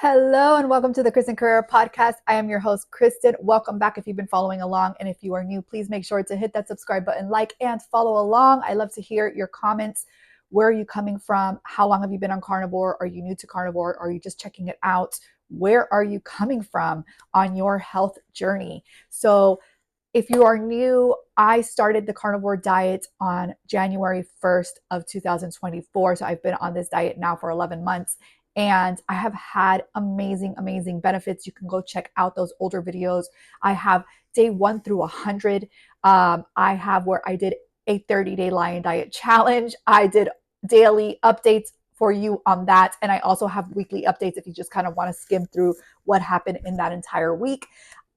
Hello and welcome to the Kristin Carrera podcast. I am your host, Kristin. Welcome back if you've been following along. And if you are new, please make sure to hit that subscribe button, like, and follow along. I love to hear your comments. Where are you coming from? How long have you been on carnivore? Are you new to carnivore? Are you just checking it out? Where are you coming from on your health journey? So if you are new, I started the carnivore diet on January 1st of 2024. So I've been on this diet now for 11 months and I have had amazing, amazing benefits. You can go check out those older videos. I have day 1 through 100. I have where I did a 30-day lion diet challenge. I did daily updates for you on that. And I also have weekly updates if you just kind of want to skim through what happened in that entire week.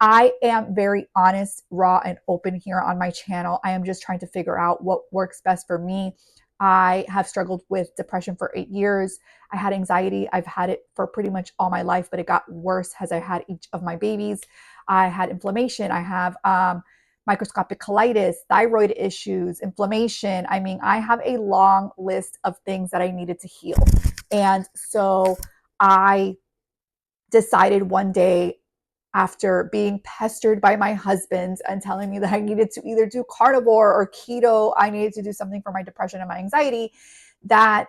I am very honest, raw, and open here on my channel. I am just trying to figure out what works best for me. I have struggled with depression for 8 years. I had anxiety. I've had it for pretty much all my life, but it got worse as I had each of my babies. I had inflammation. I have microscopic colitis, thyroid issues, inflammation. I mean, I have a long list of things that I needed to heal. And so I decided one day, after being pestered by my husband and telling me that I needed to either do carnivore or keto, I needed to do something for my depression and my anxiety, that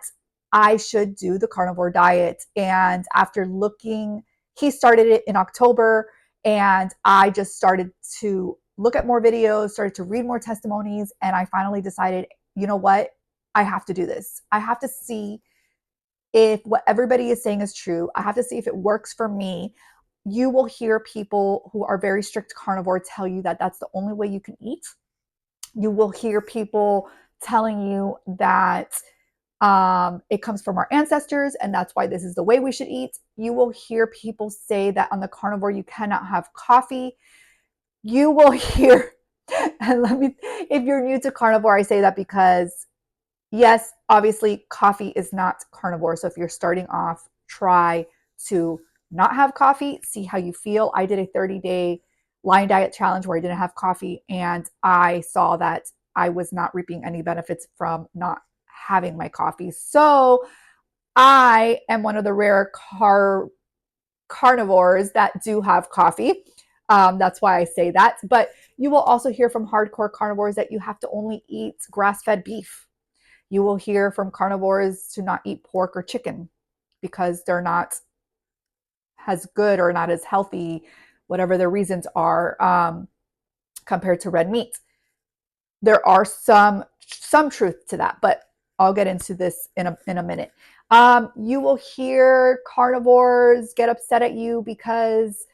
I should do the carnivore diet. And after looking, he started it in October, and I just started to look at more videos, started to read more testimonies, and I finally decided, you know what? I have to do this. I have to see if what everybody is saying is true. I have to see if it works for me. You will hear people who are very strict carnivore tell you that that's the only way you can eat. You will hear people telling you that it comes from our ancestors and that's why this is the way we should eat. You will hear people say that on the carnivore you cannot have coffee. You will hear, and if you're new to carnivore, I say that because yes, obviously coffee is not carnivore. So if you're starting off, try to not have coffee, see how you feel. I did a 30-day lion diet challenge where I didn't have coffee, and I saw that I was not reaping any benefits from not having my coffee. So I am one of the rare carnivores that do have coffee. That's why I say that. But you will also hear from hardcore carnivores that you have to only eat grass-fed beef. You will hear from carnivores to not eat pork or chicken because they're not as good or not as healthy, whatever their reasons are, compared to red meat. There are some truth to that, but I'll get into this in a minute. You will hear carnivores get upset at you because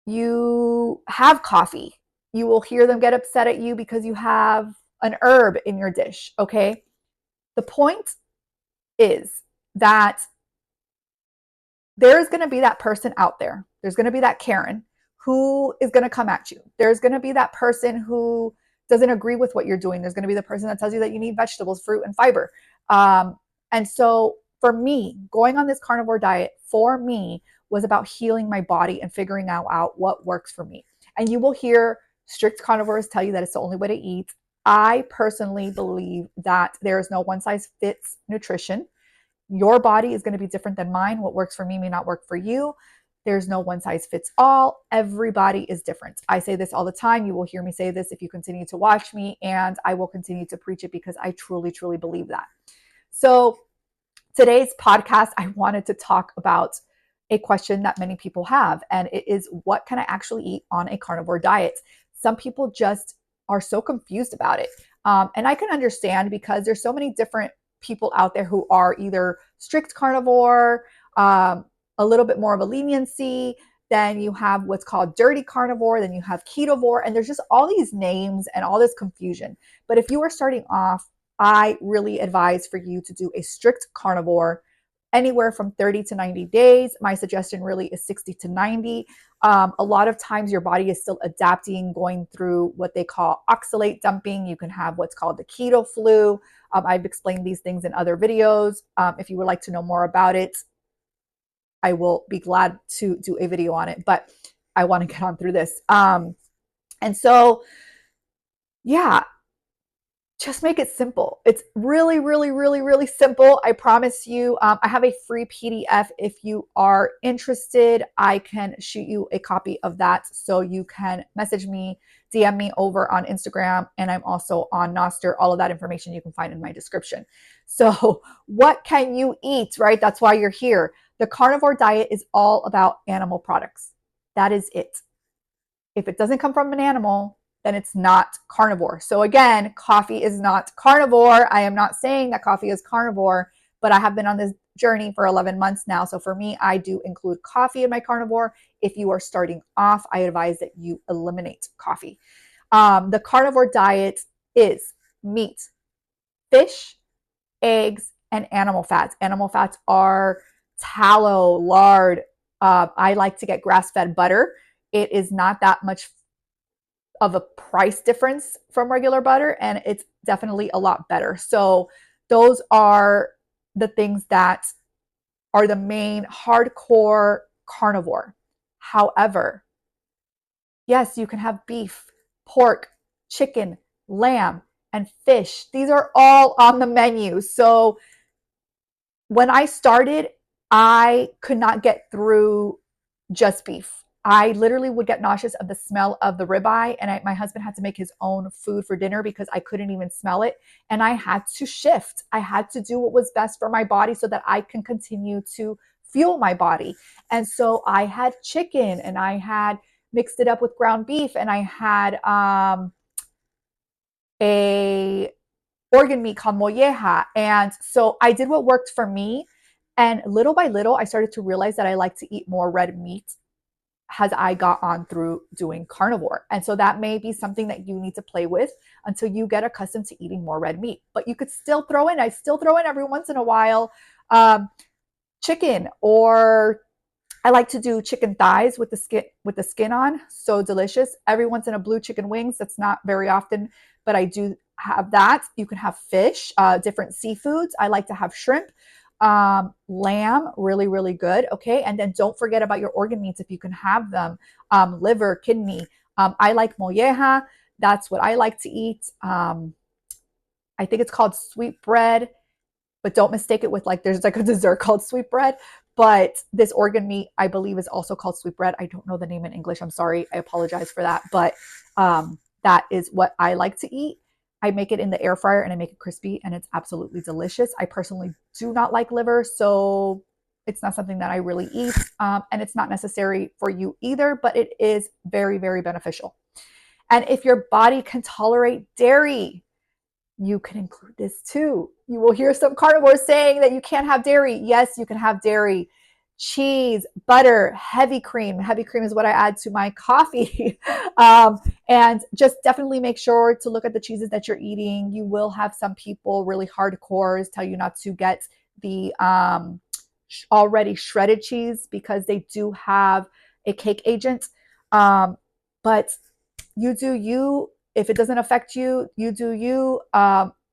you have coffee. You will hear them get upset at you because you have an herb in your dish, okay? The point is that there's going to be that person out there. There's going to be that Karen who is going to come at you. There's going to be that person who doesn't agree with what you're doing. There's going to be the person that tells you that you need vegetables, fruit, and fiber. And so for me, going on this carnivore diet for me was about healing my body and figuring out what works for me. And you will hear strict carnivores tell you that it's the only way to eat. I personally believe that there is no one size fits nutrition. Your body is going to be different than mine. What works for me may not work for you. There's no one size fits all. Everybody is different. I say this all the time. You will hear me say this if you continue to watch me, and I will continue to preach it because I truly, truly believe that. So today's podcast, I wanted to talk about a question that many people have, and it is, what can I actually eat on a carnivore diet? Some people just are so confused about it. And I can understand because there's so many different people out there who are either strict carnivore, a little bit more of a leniency. Then you have what's called dirty carnivore. Then you have ketovore. And there's just all these names and all this confusion. But if you are starting off, I really advise for you to do a strict carnivore anywhere from 30 to 90 days. My suggestion really is 60 to 90. A lot of times your body is still adapting, going through what they call oxalate dumping. You can have what's called the keto flu. I've explained these things in other videos. If you would like to know more about it, I will be glad to do a video on it, but I want to get on through this. And so, yeah, just make it simple. It's really, really, really, really simple. I promise you. I have a free PDF. If you are interested, I can shoot you a copy of that. So you can message me, DM me over on Instagram, and I'm also on Nostr. All of that information you can find in my description. So, what can you eat, right? That's why you're here. The carnivore diet is all about animal products. That is it. If it doesn't come from an animal, then it's not carnivore. So again, coffee is not carnivore. I am not saying that coffee is carnivore, but I have been on this journey for 11 months now. So for me, I do include coffee in my carnivore. If you are starting off, I advise that you eliminate coffee. The carnivore diet is meat, fish, eggs, and animal fats. Animal fats are tallow, lard. I like to get grass-fed butter. It is not that much of a price difference from regular butter, and it's definitely a lot better. So those are the things that are the main hardcore carnivore. However, yes, you can have beef, pork, chicken, lamb, and fish. These are all on the menu. So when I started, I could not get through just beef. I literally would get nauseous of the smell of the ribeye, and my husband had to make his own food for dinner because I couldn't even smell it. And I had to shift. I had to do what was best for my body so that I can continue to fuel my body. And so I had chicken, and I had mixed it up with ground beef, and I had a organ meat called molleja. And so I did what worked for me. And little by little, I started to realize that I like to eat more red meat as I got on through doing carnivore. And so that may be something that you need to play with until you get accustomed to eating more red meat. But you could still throw in, I still throw in every once in a while, chicken, or I like to do chicken thighs with the skin on. So delicious. Every once in a blue chicken wings. That's not very often, but I do have that. You can have fish, different seafoods. I like to have shrimp, lamb, really, really good. Okay. And then don't forget about your organ meats if you can have them, liver, kidney. I like molleja. That's what I like to eat. I think it's called sweet bread, but don't mistake it with, like, there's like a dessert called sweet bread. But this organ meat, I believe, is also called sweet bread. I don't know the name in English. I'm sorry. I apologize for that. But that is what I like to eat. I make it in the air fryer and I make it crispy, and it's absolutely delicious. I personally do not like liver, so it's not something that I really eat. And it's not necessary for you either, but it is very, very beneficial. And if your body can tolerate dairy, you can include this too. You will hear some carnivores saying that you can't have dairy. Yes, you can have dairy, cheese, butter, heavy cream. Heavy cream is what I add to my coffee. And just definitely make sure to look at the cheeses that you're eating. You will have some people, really hardcores, tell you not to get the already shredded cheese because they do have a cake agent. But you do you. If it doesn't affect you, you do you.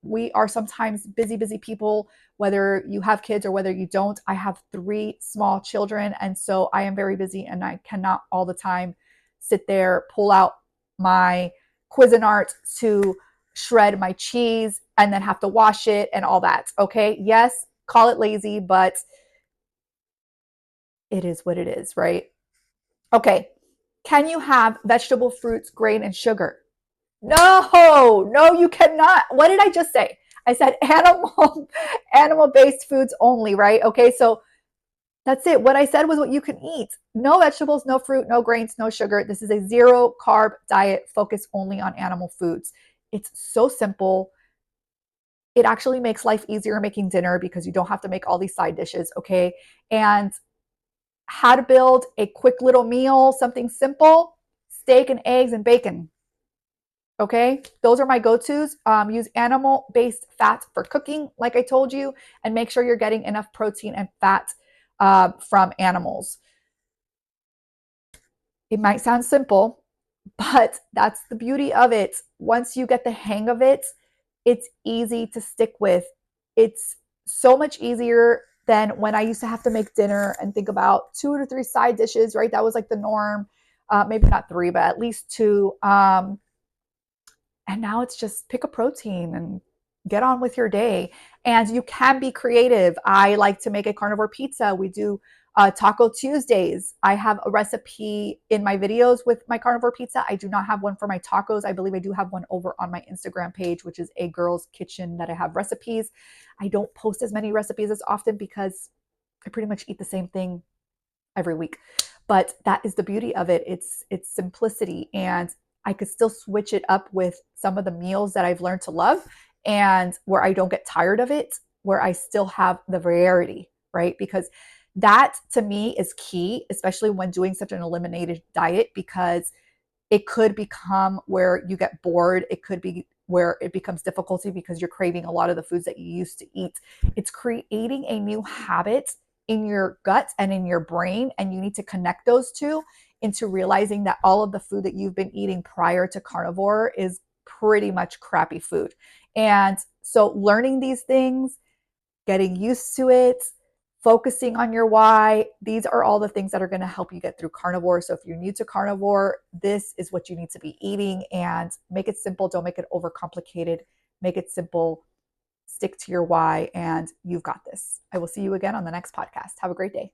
We are sometimes busy, busy people, whether you have kids or whether you don't. I have 3 small children, and so I am very busy, and I cannot all the time sit there, pull out my Cuisinart to shred my cheese and then have to wash it and all that. Okay, yes, call it lazy, but it is what it is, right? Okay, can you have vegetable, fruits, grain, and sugar? No, no, you cannot. What did I just say? I said animal based foods only, right? Okay, so that's it. What I said was what you can eat. No vegetables, no fruit, no grains, no sugar. This is a zero carb diet focused only on animal foods. It's so simple. It actually makes life easier making dinner because you don't have to make all these side dishes, okay? And how to build a quick little meal, something simple: steak and eggs and bacon. Okay, those are my go-tos. Use animal-based fat for cooking, like I told you, and make sure you're getting enough protein and fat from animals. It might sound simple, but that's the beauty of it. Once you get the hang of it, it's easy to stick with. It's so much easier than when I used to have to make dinner and think about 2 to 3 side dishes, right? That was like the norm. Maybe not 3, but at least 2. And now it's just pick a protein and get on with your day. And you can be creative. I like to make a carnivore pizza. We do Taco Tuesdays. I have a recipe in my videos with my carnivore pizza. I do not have one for my tacos. I believe I do have one over on my Instagram page, which is a girl's kitchen, that I have recipes. I don't post as many recipes as often because I pretty much eat the same thing every week. But that is the beauty of it. It's simplicity, and I could still switch it up with some of the meals that I've learned to love, and where I don't get tired of it, where I still have the variety, right? Because that to me is key, especially when doing such an eliminated diet, because it could become where you get bored. It could be where it becomes difficulty because you're craving a lot of the foods that you used to eat. It's creating a new habit in your gut and in your brain, and you need to connect those two into realizing that all of the food that you've been eating prior to carnivore is pretty much crappy food. And so learning these things, getting used to it, focusing on your why. These are all the things that are going to help you get through carnivore. So if you're new to carnivore, this is what you need to be eating, and make it simple. Don't make it overcomplicated. Make it simple. Stick to your why, and you've got this. I will see you again on the next podcast. Have a great day.